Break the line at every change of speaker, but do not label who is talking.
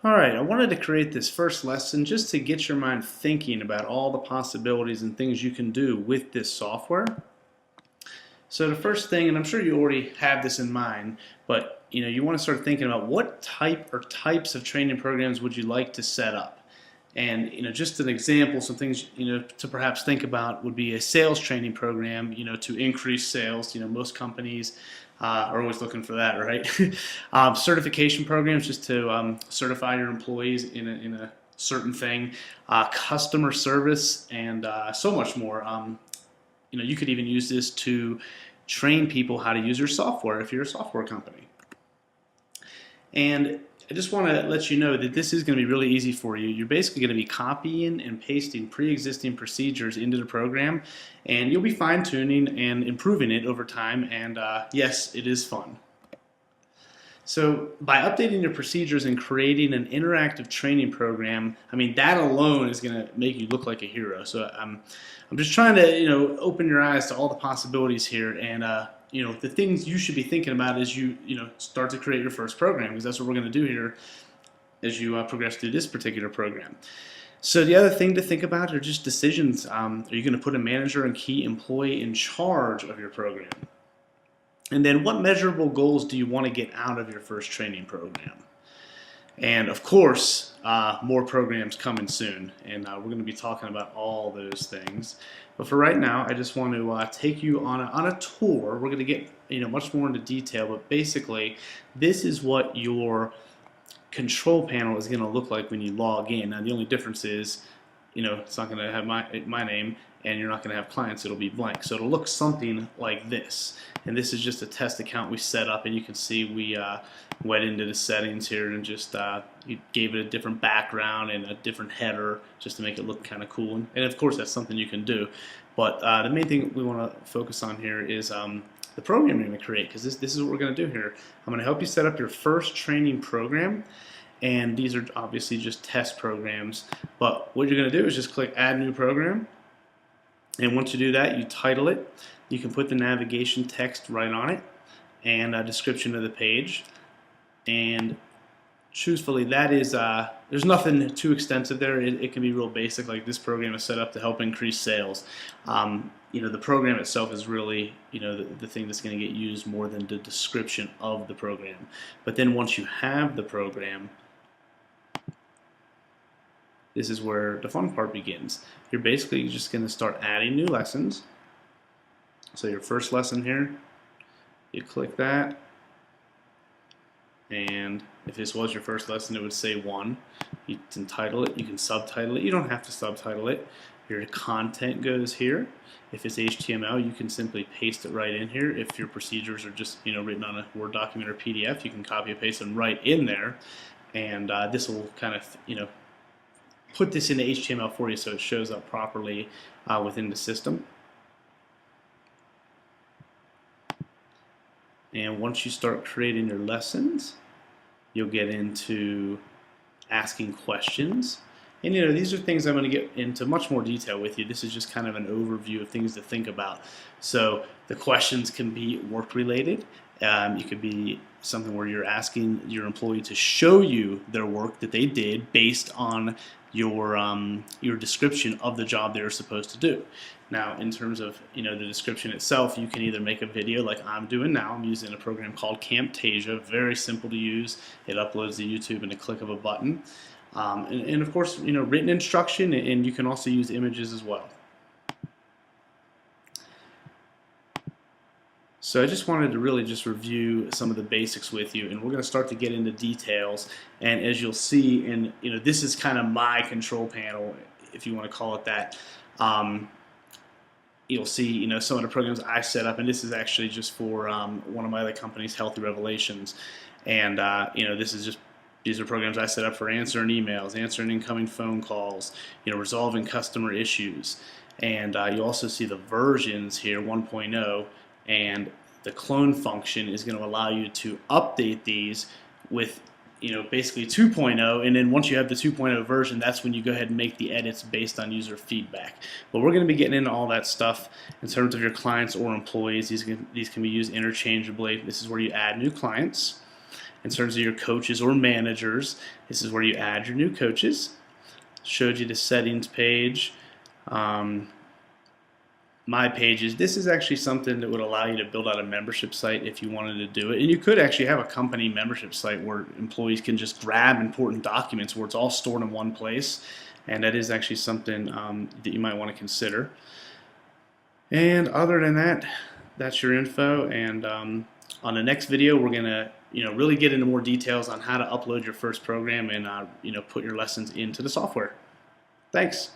Alright, I wanted to create this first lesson just to get your mind thinking about all the possibilities and things you can do with this software. So the first thing, and I'm sure you already have this in mind, but you want to start thinking about what type or types of training programs would you like to set up. And just an example, some things to perhaps think about would be a sales training program, to increase sales. Most companies are always looking for that, right? Certification programs just to certify your employees in a certain thing, customer service, and so much more. You could even use this to train people how to use your software if you're a software company. And I just want to let you know that this is going to be really easy for you. You're basically going to be copying and pasting pre-existing procedures into the program, and you'll be fine-tuning and improving it over time, and yes, it is fun. So by updating your procedures and creating an interactive training program, I mean, that alone is going to make you look like a hero. So I'm just trying to open your eyes to all the possibilities here, and the things you should be thinking about as you start to create your first program, because that's what we're going to do here as you progress through this particular program. So the other thing to think about are just decisions. Are you going to put a manager and key employee in charge of your program? And then what measurable goals do you want to get out of your first training program? And of course, more programs coming soon, and we're going to be talking about all those things. But for right now, I just want to take you on a tour. We're going to get much more into detail, but basically, this is what your control panel is going to look like when you log in. Now, the only difference is, it's not going to have my name, and you're not going to have clients. It'll be blank. So it'll look something like this. And this is just a test account we set up, and you can see we went into the settings here and just gave it a different background and a different header just to make it look kind of cool. And of course, that's something you can do. But the main thing we want to focus on here is the program you're going to create, because this is what we're going to do here. I'm going to help you set up your first training program. And these are obviously just test programs. But what you're going to do is just click Add New Program. And once you do that, you title it. You can put the navigation text right on it and a description of the page. And truthfully, that is there's nothing too extensive there. It can be real basic, like this program is set up to help increase sales. The program itself is really the thing that's going to get used more than the description of the program. But then once you have the program, this is where the fun part begins. You're basically just going to start adding new lessons. So your first lesson here, you click that, and if this was your first lesson, it would say 1. You can title it, you can subtitle it. You don't have to subtitle it. Your content goes here. If it's HTML, you can simply paste it right in here. If your procedures are just written on a Word document or PDF, you can copy and paste them right in there, and this will kind of put this into HTML for you so it shows up properly within the system. And once you start creating your lessons, you'll get into asking questions. And these are things I'm going to get into much more detail with you. This is just kind of an overview of things to think about. So the questions can be work related. It could be something where you're asking your employee to show you their work that they did based on your description of the job they were supposed to do. Now, in terms of the description itself, you can either make a video like I'm doing now. I'm using a program called Camtasia, very simple to use. It uploads to YouTube in a click of a button. And of course, written instruction, and you can also use images as well. So I just wanted to really just review some of the basics with you, and we're going to start to get into details. And as you'll see, and this is kind of my control panel, if you want to call it that. You'll see some of the programs I set up, and this is actually just for one of my other companies, Healthy Revelations. And these are programs I set up for answering emails, answering incoming phone calls, resolving customer issues. And you also see the versions here, 1.0, and the clone function is going to allow you to update these with basically 2.0, and then once you have the 2.0 version, that's when you go ahead and make the edits based on user feedback. But we're going to be getting into all that stuff in terms of your clients or employees. These can be used interchangeably. This is where you add new clients. in terms of your coaches or managers. This is where you add your new coaches. Showed you the settings page. My pages. This is actually something that would allow you to build out a membership site if you wanted to do it. And you could actually have a company membership site where employees can just grab important documents where it's all stored in one place. And that is actually something that you might want to consider. And other than that, that's your info. And on the next video, we're going to really get into more details on how to upload your first program and put your lessons into the software. Thanks.